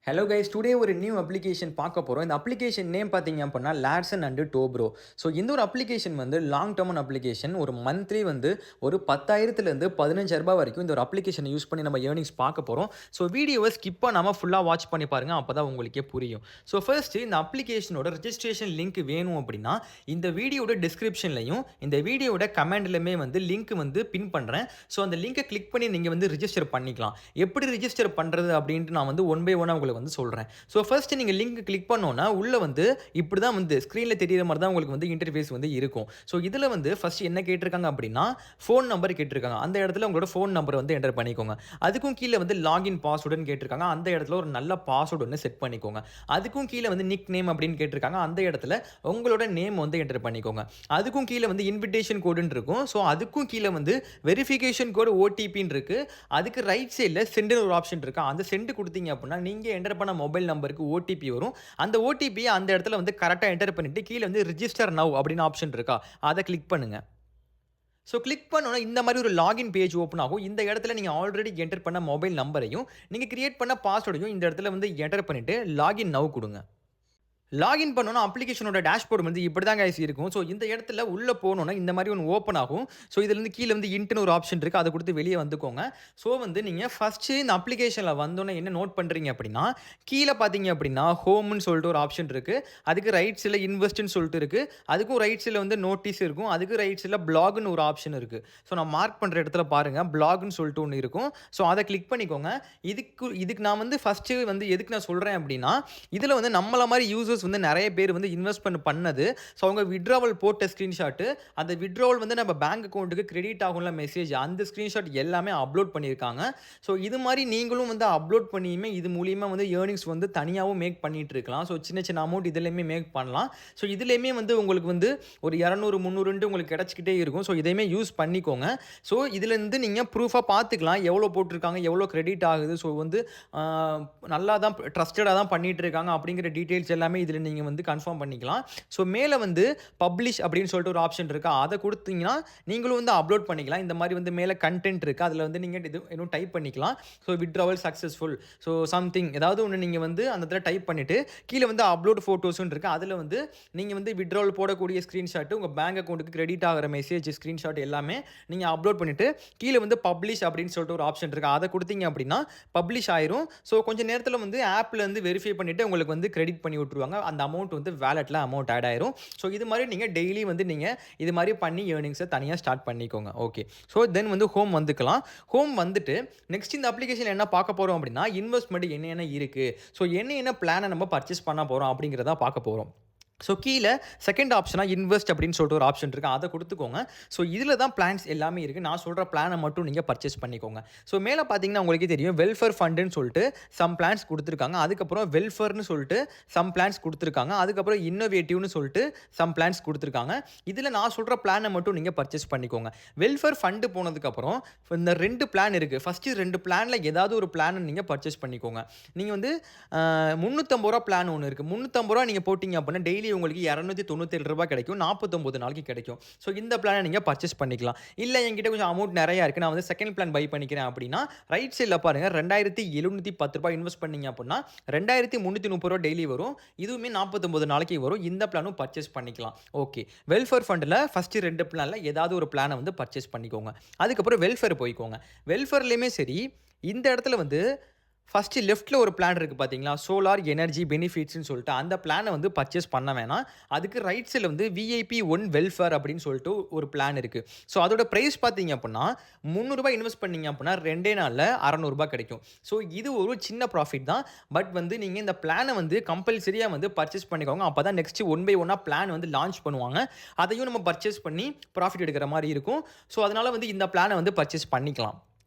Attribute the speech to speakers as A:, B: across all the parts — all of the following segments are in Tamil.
A: ஹலோ கைஸ், டுடே ஒரு நியூ அப்ளிகேஷன் பார்க்க போகிறோம். இந்த அப்ளிகேஷன் நேம் பார்த்தீங்க அப்படின்னா லார்சன் அண்ட் டோப்ரோ. ஸோ இந்த ஒரு அப்ளிகேஷன் வந்து லாங் டேர்ம் அப்ளிகேஷன். ஒரு மந்த்லி வந்து ஒரு 10,000லேருந்து 15,000 வரைக்கும் இந்த ஒரு அப்ளிகேஷனை யூஸ் பண்ணி நம்ம ஏர்னிங்ஸ் பார்க்க போகிறோம். ஸோ வீடியோவை ஸ்கிப் பண்ணாமல் ஃபுல்லாக வாட்ச் பண்ணி பாருங்கள், அப்போ தான் உங்களுக்கே புரியும். ஸோ ஃபர்ஸ்ட்டு இந்த அப்ளிகேஷனோட ரெஜிஸ்ட்ரேஷன் லிங்க் வேணும் அப்படின்னா இந்த வீடியோட டிஸ்கிரிப்ஷன்லையும் இந்த வீடியோட கமெண்ட்லையுமே வந்து லிங்க் வந்து பின் பண்ணுறேன். ஸோ அந்த லிங்கை கிளிக் பண்ணி நீங்கள் வந்து ரிஜிஸ்டர் பண்ணிக்கலாம். எப்படி ரிஜிஸ்டர் பண்ணுறது அப்படின்ட்டு நான் வந்து ஒன் பை ஒன்னாக உங்களுக்கு வந்து சொல்கிறேன். ஸோ ஃபர்ஸ்ட் நீங்கள் லிங்க் கிளிக் பண்ணோன்னா உள்ள வந்து இப்படி தான் வந்து ஸ்க்ரீனில் தெரியிற மாதிரி தான் உங்களுக்கு வந்து இன்டர்ஃபேஸ் வந்து இருக்கும். ஸோ இதில் வந்து ஃபர்ஸ்ட் என்ன கேட்டிருக்காங்க அப்படின்னா ஃபோன் நம்பர் கேட்டிருக்காங்க. அந்த இடத்துல உங்களோட ஃபோன் நம்பர் வந்து என்டர் பண்ணிக்கோங்க. அதுக்கும் கீழே வந்து லாகின் பாஸ்வேர்டுன்னு கேட்டிருக்காங்க. அந்த இடத்துல ஒரு நல்ல பாஸ்வேர்டு ஒன்று செட் பண்ணிக்கோங்க. அதுக்கும் கீழே வந்து நிக் நேம் அப்படின்னு கேட்டிருக்காங்க. அந்த இடத்துல உங்களோட நேம் வந்து என்டர் பண்ணிக்கோங்க. அதுக்கும் கீழே வந்து இன்விடேஷன் கோடுன்னு இருக்கும். ஸோ அதுக்கும் கீழே வந்து வெரிஃபிகேஷன் கோடு ஓடிபின்னு இருக்கு. அதுக்கு ரைட் சைடில் சென்டுன்னு ஒரு ஆப்ஷன் இருக்கு. அந்த சென்ட் கொடுத்தீங்க அப்படின்னா நீங்கள் என்டர் பண்ண மொபைல் நம்பருக்கு ஓடிபி வரும். அந்த ஓடிபியை அந்த இடத்துல வந்து கரெக்டாக என்டர் பண்ணிட்டு கீழே வந்து ரிஜிஸ்டர் நவ் அப்படின்னு ஆப்ஷன் இருக்கா, அதை கிளிக் பண்ணுங்க. ஸோ கிளிக் பண்ணோன்னா இந்த மாதிரி ஒரு லாகின் பேஜ் ஓப்பன் ஆகும். இந்த இடத்துல நீங்கள் ஆல்ரெடி என்டர் பண்ண மொபைல் நம்பரையும் நீங்கள் கிரியேட் பண்ண பாஸ்வேர்டையும் இந்த இடத்துல வந்து என்டர் பண்ணிட்டு லாகின் நவ் கொடுங்க. லாகின் பண்ணோன்னா அப்ளிகேஷனோட டேஷ்போர்டு வந்து இப்படி தான் கைஸ் இருக்கும். ஸோ இந்த இடத்துல உள்ளே போனோன்னா இந்த மாதிரி ஒன்று ஓப்பன் ஆகும். ஸோ இதுலேருந்து கீழே வந்து இன்ட்னு ஒரு ஆப்ஷன் இருக்குது, அதை கொடுத்து வெளியே வந்துக்கோங்க. ஸோ வந்து நீங்கள் ஃபஸ்ட்டு இந்த அப்ளிகேஷனில் வந்தோன்னே என்ன நோட் பண்ணுறீங்க அப்படின்னா, கீழே பார்த்தீங்க அப்படின்னா ஹோம்னு சொல்லிட்டு ஒரு ஆப்ஷன் இருக்குது. அதுக்கு ரைட் சைடில் இன்வெஸ்ட்னு சொல்லிட்டு இருக்குது. அதுக்கும் ரைட் சைடில் வந்து நோட்டீஸ் இருக்கும். அதுக்கு ரைட் சைடில் பிளாக்னு ஒரு ஆப்ஷன் இருக்குது. ஸோ நான் மார்க் பண்ணுற இடத்துல பாருங்கள், பிளாக்னு சொல்லிட்டு ஒன்று இருக்கும். ஸோ அதை கிளிக் பண்ணிக்கோங்க. இதுக்கு நான் வந்து ஃபஸ்ட்டு வந்து எதுக்கு நான் சொல்கிறேன் அப்படின்னா, இதில் வந்து நம்மள மாதிரி யூசர்ஸ் வந்து நிறைய பேர் வந்து இன்வெஸ்ட்மெண்ட் பண்ணது. ஸோ அவங்க விட்ராவல் போட்ட ஸ்க்ரீன்ஷாட்டு, அந்த விட்ராவல் வந்து நம்ம பேங்க் அக்கௌண்ட்டுக்கு கிரெடிட் ஆகும்ல மெசேஜ், அந்த ஸ்க்ரீன்ஷாட் எல்லாமே அப்லோட் பண்ணியிருக்காங்க. ஸோ இது மாதிரி நீங்களும் வந்து அப்லோட் பண்ணியுமே இது மூலியமாக வந்து ஏர்னிங்ஸ் வந்து தனியாகவும் மேக் பண்ணிட்டு இருக்கலாம். ஸோ சின்ன சின்ன அமௌண்ட் இதுலேயுமே மேக் பண்ணலாம். ஸோ இதுலேயுமே வந்து உங்களுக்கு வந்து ஒரு 200 300 உங்களுக்கு கிடச்சிக்கிட்டே இருக்கும். ஸோ இதையுமே யூஸ் பண்ணிக்கோங்க. ஸோ இதுலேருந்து நீங்கள் ப்ரூஃபாக பார்த்துக்கலாம் எவ்வளோ போட்டிருக்காங்க, எவ்வளோ கிரெடிட் ஆகுது. ஸோ வந்து நல்லா தான் ட்ரஸ்டடாக தான் பண்ணிகிட்டு இருக்காங்க அப்படிங்கிற டீட்டெயில்ஸ் எல்லாமே இதில் நீங்கள் வந்து கன்ஃபார்ம் பண்ணிக்கலாம். ஸோ மேலே வந்து பப்ளிஷ் அப்படின்னு சொல்லிட்டு ஒரு ஆப்ஷன் இருக்குது, அதை கொடுத்தீங்கன்னா நீங்களும் வந்து அப்லோட் பண்ணிக்கலாம். இந்த மாதிரி வந்து மேலே கண்டென்ட் இருக்குது, அதில் வந்து நீங்கள் இது இன்னும் டைப் பண்ணிக்கலாம். So withdrawal successful, so something ஏதாவது ஒன்று நீங்கள் வந்து அந்த இடத்துல டைப் பண்ணிவிட்டு கீழே வந்து அப்லோட் ஃபோட்டோஸ்ன்னு இருக்குது. அதில் வந்து நீங்கள் வந்து விட்ராவல் போடக்கூடிய ஸ்க்ரீன்ஷாட்டு, உங்கள் பேங்க் அக்கௌண்ட்டுக்கு கிரெடிட் ஆகிற மெசேஜ் ஸ்க்ரீன்ஷாட் எல்லாமே நீங்கள் அப்லோட் பண்ணிவிட்டு கீழே வந்து பப்ளிஷ் அப்படின்னு சொல்லிட்டு ஒரு ஆப்ஷன் இருக்குது, அதை கொடுத்தீங்க அப்படின்னா பப்ளிஷ் ஆயிரும். ஸோ கொஞ்சம் நேரத்தில் வந்து ஆப்பில் வந்து வெரிஃபை பண்ணிவிட்டு உங்களுக்கு வந்து கிரெடிட் பண்ணி விட்ருவாங்க. அந்த அமௌண்ட் வந்து வேலெட்டில் அமௌண்ட் ஆட் ஆயிரும். ஸோ இது மாதிரி நீங்கள் டெய்லி வந்து நீங்கள் இது மாதிரி பண்ணி ஏர்னிங்ஸை தனியாக ஸ்டார்ட் பண்ணிக்கோங்க. ஓகே, ஸோ தென் வந்து ஹோம் வந்துக்கலாம். ஹோம் வந்துட்டு நெக்ஸ்ட் இந்த அப்ளிகேஷன் என்ன பார்க்க போகிறோம் அப்படின்னா, இன்வெஸ்ட்மெண்ட் என்ன இருக்குது, ஸோ என்ன பிளானை நம்ம பர்ச்சேஸ் பண்ண போகிறோம் அப்படிங்கிறத பார்க்க போகிறோம். ஸோ கீழே செகண்ட் ஆப்ஷனாக இன்வெஸ்ட் அப்படின்னு சொல்லிட்டு ஒரு ஆப்ஷன் இருக்குது, அதை கொடுத்துக்கோங்க. ஸோ இதில் தான் பிளான்ஸ் எல்லாமே இருக்குது. நான் சொல்கிற பிளானை மட்டும் நீங்கள் பர்ச்சேஸ் பண்ணிக்கோங்க. ஸோ மேலே பார்த்தீங்கன்னா உங்களுக்கே தெரியும் வெல்ஃபேர் ஃபண்டுன்னு சொல்லிட்டு சம் பிளான்ஸ் கொடுத்துருக்காங்க. அதுக்கப்புறம் வெல்ஃபேர்னு சொல்லிட்டு சம் பிளான்ஸ் கொடுத்துருக்காங்க. அதுக்கப்புறம் இன்னோவேட்டிவ்னு சொல்லிட்டு சம் பிளான்ஸ் கொடுத்துருக்காங்க. இதில் நான் சொல்கிற பிளானை மட்டும் நீங்கள் பர்ச்சேஸ் பண்ணிக்கோங்க. வெல்ஃபேர் ஃபண்டு போனதுக்கப்புறம் இந்த 2 பிளான் இருக்குது. ஃபஸ்ட்டு 2 பிளானில் ஏதாவது ஒரு பிளானை நீங்கள் பர்ச்சேஸ் பண்ணிக்கோங்க. நீங்கள் வந்து ₹350 பிளான் ஒன்று இருக்குது. ₹350 நீங்கள் போட்டிங்க அப்படின்னா டெய்லி உங்களுக்கு ₹297 கிடைக்கும், 49 நாளைக்கு கிடைக்கும். ஸோ இந்த பிளானை நீங்கள் பர்ச்சேஸ் பண்ணிக்கலாம். இல்லை என்கிட்ட கொஞ்சம் அமௌண்ட் நிறையா இருக்குது, நான் வந்து செகண்ட் பிளான் பை பண்ணிக்கிறேன் அப்படின்னா ரைட் சைடில் பாருங்கள் ₹2,710 இன்வெஸ்ட் பண்ணிங்க அப்படின்னா ₹2,330 டெய்லி வரும். இதுவுமே 49 நாளைக்கு வரும். இந்த பிளானும் பர்ச்சேஸ் பண்ணிக்கலாம். ஓகே, வெல்ஃபேர் ஃபண்டில் ஃபஸ்ட்டு 2 பிளானில் ஏதாவது ஒரு பிளானை வந்து பர்ச்சேஸ் பண்ணிக்கோங்க. அதுக்கப்புறம் வெல்ஃபேர் போய்க்கோங்க. வெல்ஃபேர்லேயுமே சரி, இந்த இடத்துல வந்து ஃபஸ்ட்டு லெஃப்ட்டில் ஒரு பிளான் இருக்குது பார்த்தீங்களா, சோலார் எனர்ஜி பெனிஃபிட்ஸ்னு சொல்லிட்டு அந்த பிளானை வந்து பர்ச்சேஸ் பண்ண வேணாம். அதுக்கு ரைட் சைடில் வந்து விஐபி 1 வெல்ஃபேர் அப்படின்னு சொல்லிட்டு ஒரு பிளான் இருக்குது. ஸோ அதோட ப்ரைஸ் பார்த்தீங்க அப்படின்னா ₹300 இன்வெஸ்ட் பண்ணிங்க அப்படின்னா 2 நாளில் ₹600 கிடைக்கும். ஸோ இது ஒரு சின்ன ப்ராஃபிட் தான். பட் வந்து நீங்கள் இந்த பிளானை வந்து கம்பல்சரியாக வந்து பர்ச்சேஸ் பண்ணிக்கோங்க. அப்போ தான் நெக்ஸ்ட்டு ஒன் பை ஒன்னாக பிளான் வந்து லான்ச் பண்ணுவாங்க. அதையும் நம்ம பர்ச்சேஸ் பண்ணி ப்ராஃபிட் எடுக்கிற மாதிரி இருக்கும். ஸோ அதனால் வந்து இந்த பிளானை வந்து பர்ச்சேஸ் பண்ணிக்கலாம்.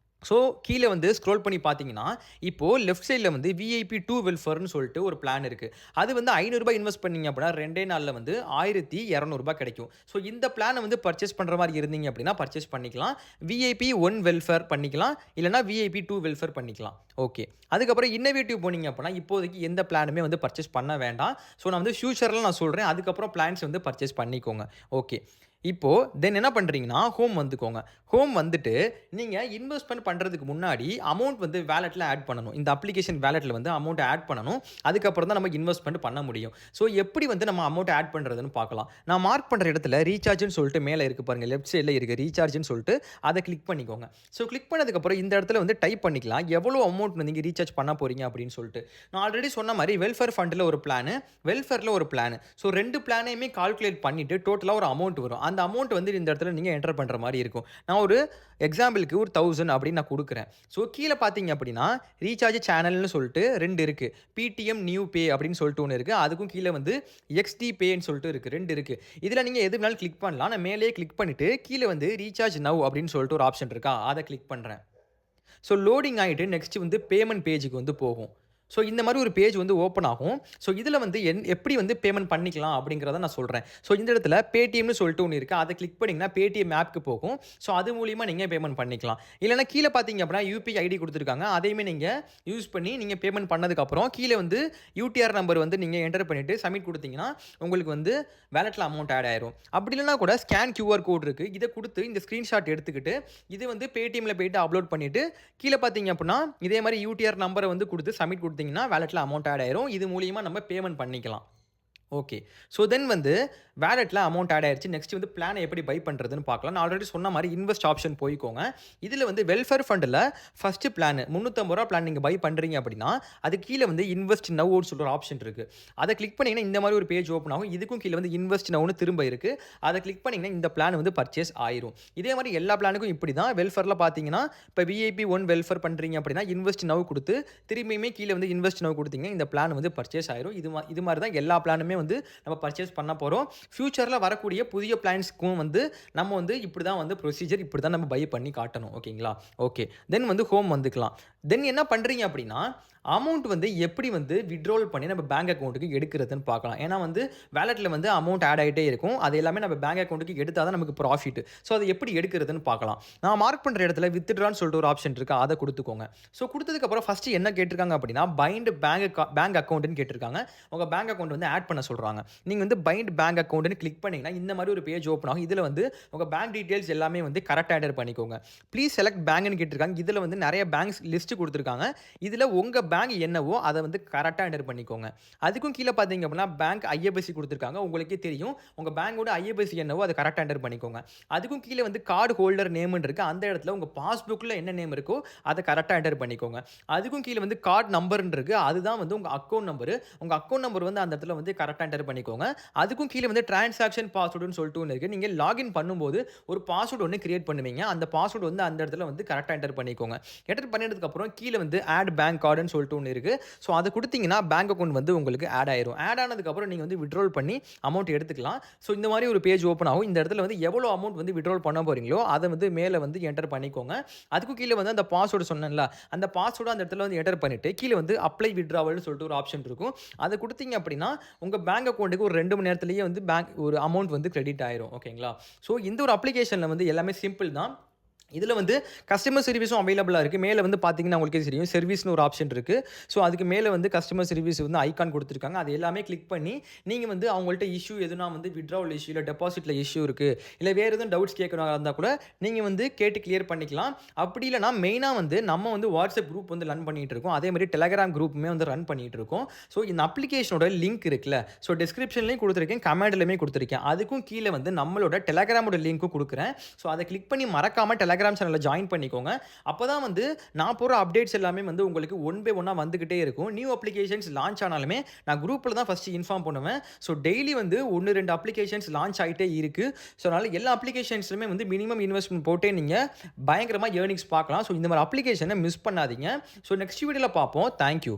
A: ஸோ கீழே வந்து ஸ்க்ரோல் பண்ணி பார்த்தீங்கன்னா இப்போது லெஃப்ட் சைடில் வந்து விஐபி 2 வெல்ஃபேர்னு சொல்லிட்டு ஒரு பிளான் இருக்குது. அது வந்து ₹500 இன்வெஸ்ட் பண்ணிங்க அப்படின்னா 2 நாளில் வந்து ₹1,200 கிடைக்கும். ஸோ இந்த பிளானை வந்து பர்ச்சேஸ் பண்ணுற மாதிரி இருந்தீங்க அப்படின்னா பர்ச்சேஸ் பண்ணிக்கலாம். விஐபி 1 வெல்ஃபேர் பண்ணிக்கலாம், இல்லைனா விஐபி 2 வெல்ஃபேர் பண்ணிக்கலாம். ஓகே, அதுக்கப்புறம் இன்னோவேட்டிவ் போனீங்க அப்படின்னா இப்போதைக்கு எந்த பிளானுமே வந்து பர்ச்சேஸ் பண்ண வேண்டாம். ஸோ நான் வந்து ஃபியூச்சரில் நான் சொல்கிறேன், அதுக்கப்புறம் பிளான்ஸ் வந்து பர்ச்சேஸ் பண்ணிக்கோங்க. ஓகே, இப்போ தென் என்ன பண்றீங்கன்னா, ஹோம் வந்துக்கோங்க. ஹோம் வந்துட்டு, நீங்க இன்வெஸ்ட்மென்ட் பண்றதுக்கு முன்னாடி அமௌண்ட் வந்து வாலெட்ல ஆட் பண்ணணும். இந்த அப்ளிகேஷன் வாலெட்ல வந்து அமௌண்ட் ஆட் பண்ணணும். அதுக்கப்புறம் தான் நம்ம இன்வெஸ்ட்மென்ட் பண்ண முடியும். ஸோ எப்படி வந்து நம்ம அமௌண்ட் ஆட் பண்றதுன்னு பார்க்கலாம். நான் மார்க் பண்ற இடத்துல ரீசார்ஜ்ன்னு சொல்லிட்டு மேல இருக்கு பாருங்க. லெஃப்ட் சைட்ல இருக்கு ரீசார்ஜ்ன்னு சொல்லிட்டு அத கிளிக் பண்ணிக்கோங்க. ஸோ கிளிக் பண்ணதுக்கப்புறம் இந்த இடத்துல வந்து டைப் பண்ணிக்கலாம். எவ்வளோ அமௌண்ட் நீங்க ரீசார்ஜ் பண்ண போறீங்க அப்படின்னு சொல்லிட்டு. நான் ஆல்ரெடி சொன்ன மாரி வெல்ஃபேர் ஃபண்ட்ல ஒரு பிளானு, வெல்ஃபேர்ல ஒரு பிளானு. ஸோ 2 பிளானையுமே கால்குலேட் பண்ணிட்டு டோட்டலா ஒரு அமௌண்ட் வரும். அந்த அமௌண்ட் வந்து இந்த இடத்துல நீங்க என்டர் பண்ற மாரி இருக்கும். நான் ஒரு எக்ஸாம்பிளுக்கு ஒரு 1000 அப்படின்னு நான் குடுக்குறேன். ஸோ கீழ பார்த்தீங்க அப்படின்னா, ரீசார்ஜ் சேனல்னு சொல்லிட்டு 2 இருக்கு. பிடிஎம் நியூ பே அப்படின்னு சொல்லிட்டு ஒண்ணு இருக்கு. அதுக்கும் கீழ வந்து எக்ஸ்டி பேன்னு சொல்லிட்டு இருக்கு. 2 இருக்கு. இதுல நீங்க எது வேணாலும் கிளிக் பண்ணலாம். நான் மேலேயே கிளிக் பண்ணிட்டு, கீழ வந்து ரீசார்ஜ் நவ் அப்படின்னு சொல்லிட்டு ஒரு ஆப்ஷன் இருக்கா? அத கிளிக் பண்றேன். ஸோ லோடிங் ஆயிட்டு நெக்ஸ்ட் வந்து பேமெண்ட் பேஜ்க்கு வந்து போகும். ஸோ இந்த மாரி ஒரு பேஜ் வந்து ஓப்பன் ஆகும். ஸோ இதில வந்து எப்படி வந்து பேமெண்ட் பண்ணிக்கலாம் அப்படிங்கிறத நான் சொல்றேன். ஸோ இந்த இடத்துல பேடிஎம்னு சொல்லிட்டு ஒண்ணு இருக்கு. அத கிளிக் பண்ணீங்கன்னா பேடிஎம் ஆப்க்கு போகும். ஸோ அது மூலியமா நீங்க பேமெண்ட் பண்ணிக்கலாம். இல்லன்னா கீழ பார்த்தீங்க அப்படின்னா யுபிஐ ஐடி குடுத்துருக்காங்க. அதையுமே நீங்க யூஸ் பண்ணி நீங்க பேமெண்ட் பண்ணதுக்கப்புறம் கீழ வந்து யுடிஆர் நம்பர் வந்து நீங்க என்டர் பண்ணிட்டு சப்மிட் குடுத்தீங்கன்னா, உங்களுக்கு வந்து வாலெட்ல அமௌண்ட் ஆட் ஆயிரும். அப்படி இல்லன்னா கூட ஸ்கேன் கியூஆர் கோட் இருக்கு. இத குடுத்து இந்த ஸ்கிரீன்ஷாட் எடுத்துக்கிட்டு, இது வந்து பேடிஎம்ல போயிட்டு அப்லோட் பண்ணிட்டு, கீழ பார்த்தீங்க அப்படின்னா, இதே மாரி யுடிஆர் நம்பர வந்து குடுத்து சப்மிட் குடுத்தீங்கன்னா, வாலெட்ல அமௌண்ட் ஆட் ஆயிரும். இது மூலியமா நம்ம பேமெண்ட் பண்ணிக்கலாம். ஓகே. ஸோ தென் வந்து வாலெட்ல அமௌண்ட் ஆட் ஆயிருச்சு. நெக்ஸ்ட் வந்து பிளான எப்படி பை பண்றதுன்னு பார்க்கலாம். நான் ஆல்ரெடி சொன்ன மாரி இன்வெஸ்ட் ஆப்ஷன் போய்க்கோங்க. இதில வந்து வெல்ஃபேர் ஃபண்ட்ல ஃபர்ஸ்ட் பிளான் ரூ. 350 பிளான் நீங்க பை பண்றீங்க அப்படின்னா, அது கீழ வந்து இன்வெஸ்ட் நவ்ன்னு சொல்ற ஒரு ஆப்ஷன் இருக்கு. அத கிளிக் பண்ணீங்கன்னா இந்த மாரி ஒரு பேஜ் ஓப்பன் ஆகும். இதுக்கும் கீழ வந்து இன்வெஸ்ட் நவ்ன்னு திரும்ப இருக்கு. அத கிளிக் பண்ணீங்கன்னா இந்த பிளான் வந்து பர்ச்சேஸ் ஆயிரும். இதே மாரி எல்லா பிளானுக்கும் இப்படி தான். வெல்ஃபேர்ல பார்த்தீங்கன்னா, இப்ப விஐபி 1 வெல்ஃபேர் பண்றீங்க அப்படின்னா, இன்வெஸ்ட் நவ் குடுத்து திரும்பியுமே கீழ வந்து இன்வெஸ்ட் நவ் குடுத்தீங்கன்னா, இந்த பிளான் வந்து பர்ச்சேஸ் ஆயிரும். இது மாரி தான் எல்லா பிளானுமே வந்து நம்ம பர்ச்சேஸ் பண்ண போறோம். ஃபியூச்சர்ல வரக்கூடிய புதிய பிளான்ஸ்க்கும் வந்து நம்ம வந்து இப்படி தான் வந்து ப்ரொசீஜர் இப்படி தான் நம்ம பை பண்ணி காட்டணும். ஓகேங்களா? ஓகே. தென் வந்து ஹோம் வந்துக்கலாம். தென் என்ன பண்றீங்க அப்படின்னா, அமௌண்ட் வந்து எப்படி வந்து வித்ட்ராவல் பண்ணி நம்ம பேங்க் அக்கவுண்ட்க்கு எடுக்கிறதுன்னு பார்க்கலாம். ஏன்னா வந்து வாலெட்ல வந்து அமௌண்ட் ஆட் ஆயிட்டே இருக்கும். அது எல்லாமே நம்ம பேங்க் அக்கவுண்ட்க்கு எடுத்தா தான் நமக்கு ப்ராஃபிட். ஸோ அத எப்படி எடுக்கிறதுன்னு பார்க்கலாம். நான் மார்க் பண்ற இடத்துல வித்ட்ரான்னு சொல்லிட்டு ஒரு ஆப்ஷன் இருக்கு. அத குடுத்துக்கோங்க. ஸோ குடுத்ததுக்கு அப்புறம் ஃபர்ஸ்ட் என்ன கேட்டிருக்காங்க அப்படின்னா, பைண்ட் பேங்க் அக்கவுண்ட்ன்னு கேட்டிருக்காங்க. உங்க பேங்க் அக்கவுண்ட் வந்து ஆட் பண்ண சொல்றாங்க. நீங்க வந்து பைண்ட் பேங்க் அக்கவுண்ட்ன்னு கிளிக் பண்ணீங்கன்னா, இந்த மாரி ஒரு பேஜ் ஓப்பன் ஆகும். இதுல வந்து உங்க பேங்க் டீடைல்ஸ் எல்லாமே வந்து கரெக்ட்டா என்டர் பண்ணிக்கோங்க. ப்ளீஸ் செலக்ட் பேங்க்ன்னு கேட்டிருக்காங்க. இதுல வந்து நெறைய பேங்க்ஸ் லிஸ்ட் குடுத்துருக்காங்க. இதுல உங்க பேங்க் என்னவோ அத வந்து கரெக்ட்டா என்டர் பண்ணிக்கோங்க. அதுக்கும் கீழ பார்த்தீங்க அப்படின்னா, பேங்க் ஐஎஃப்எஸ்சி குடுத்துருக்காங்க. உங்களுக்கே தெரியும். உங்க பேங்கோட ஐஎஃப்எஸ்சி என்னவோ அத கரெக்ட்டா என்டர் பண்ணிக்கோங்க. அதுக்கும் கீழ வந்து கார்ட் ஹோல்டர் நேம்ன்னு இருக்கு. அந்த இடத்துல உங்க பாஸ்புக்ல என்ன நேம் இருக்கோ அத கரெக்ட்டா என்டர் பண்ணிக்கோங்க. அதுக்கும் கீழ வந்து கார்ட் நம்பர்ன்னு இருக்கு. அதுதான் வந்து உங்க அக்கவுண்ட் நம்பர். உங்க அக்கவுண்ட் நம்பர் வந்து அந்த இடத்துல வந்து கரெக்ட்டா என்டர் பண்ணிக்கோங்க. அதுக்கும் கீழ வந்து டிரான்சாக்ஷன் பாஸ்வேர்ட்ன்னு சொல்லிட்டு ஒண்ணு இருக்கு. நீங்க லாகின் பண்ணும்போது ஒரு பாஸ்வேர்ட் ஒண்ணு கிரியேட் பண்ணுவீங்க. அந்த பாஸ்வேர்ட் வந்து அந்த இடத்துல வந்து கரெக்ட்டா என்டர் பண்ணிக்கோங்க. என்டர் பண்ணினதுக்கு அப்புறம் கீழ வந்து ஆட் பேங்க் கார்டுன்னு சொல்லிட்டு ஒண்ணு இருக்கு. ஸோ அத குடுத்தீங்கன்னா பேங்க் அக்கவுண்ட் வந்து உங்களுக்கு ஆட் ஆயிரும். ஆட் ஆனதுக்கு அப்புறம் நீங்க வந்து வித்ட்ராவல் பண்ணி அமௌண்ட் எடுத்துக்கலாம். ஸோ இந்த மாரி ஒரு பேஜ் ஓப்பன் ஆகும். இந்த இடத்துல வந்து எவ்வளோ அமௌண்ட் வந்து வித்ட்ராவல் பண்ண போறீங்களோ அத வந்து மேல வந்து என்டர் பண்ணிக்கோங்க. அதுக்கும் கீழ வந்து அந்த பாஸ்வேர்ட் சொன்னேன்ல, அந்த பாஸ்வேர்ட அந்த இடத்துல வந்து என்டர் பண்ணிட்டு கீழ வந்து அப்ளை வித்ட்ராவல்னு சொல்லிட்டு ஒரு ஆப்ஷன் இருக்கும். அத குடுத்தீங்க அப்படின்னா, உங்க பேங்க் அக்கவுண்ட்க்கு ஒரு 2 மணி நேரத்திலேயே வந்து ஒரு அமௌண்ட் வந்து கிரெடிட் ஆயிரும். ஓகேங்களா? ஸோ இந்த ஒரு அப்ளிகேஷன்ல வந்து எல்லாமே சிம்பிள் தான். இதுல வந்து கஸ்டமர் சர்வீஸும் அவைலபிளா இருக்கு. மேல வந்து பார்த்தீங்கன்னா, உங்களுக்கே தெரியும் சர்வீஸ்ன்னு ஒரு ஆப்ஷன் இருக்கு. ஸோ அதுக்கு மேல வந்து கஸ்டமர் சர்வீஸ் வந்து ஐகான் குடுத்துருக்காங்க. அது எல்லாமே கிளிக் பண்ணி, நீங்க வந்து அவங்கள்ட்ட இஷ்யூ எதுனா வந்து வித்ட்ராவல் இஷ்யூ, இல்ல டெபாசிட்ல இஷ்யூ இருக்கு. இல்ல வேற எதுவும் டவுட்ஸ் கேட்கறதா இருந்தா கூட, நீங்க வந்து கேட்டு கிளியர் பண்ணிக்கலாம். அப்படி இல்லன்னா மெயினா வந்து நம்ம வந்து வாட்ஸ்அப் குரூப் வந்து ரன் பண்ணிட்டு இருக்கோம். அதே மாரி டெலகிராம் குரூப்புமே வந்து ரன் பண்ணிட்டு இருக்கோம். ஸோ இந்த அப்ளிகேஷனோட லிங்க் இருக்குல்ல, ஸோ டிஸ்கிரிப்ஷன்லயும் குடுத்துருக்கேன், கமெண்ட்லயுமே குடுத்துருக்கேன். அதுக்கும் கீழ வந்து நம்மளோட டெலகிராமோட லிங்க்கும் குடுக்குறேன். ஸோ அத கிளிக் பண்ணி மறக்காம டெலகிராம் சேனல்ல ஜாயின் பண்ணிக்கோங்க. அப்பதான் வந்து நான் போடுற அப்டேட்ஸ் எல்லாமே வந்து உங்களுக்கு ஒன் பை ஒன்னா வந்துகிட்டே இருக்கும். நியூ அப்ளிகேஷன்ஸ் லான்ச் ஆனாலுமே நான் குரூப்ல தான் ஃபர்ஸ்ட் இன்ஃபார்ம் பண்ணுவேன். ஸோ டெய்லி வந்து 1, 2 அப்ளிகேஷன்ஸ் லான்ச் ஆயிட்டே இருக்கு. ஸோ அதனால எல்லா அப்ளிகேஷன்ஸ்லுமே வந்து மினிமம் இன்வெஸ்ட்மென்ட் போட்டே நீங்க பயங்கரமா ஏர்னிங்ஸ் பார்க்கலாம். ஸோ இந்த மாரி அப்ளிகேஷன மிஸ் பண்ணாதீங்க. ஸோ நெக்ஸ்ட் வீடியோல பார்ப்போம். Thank you.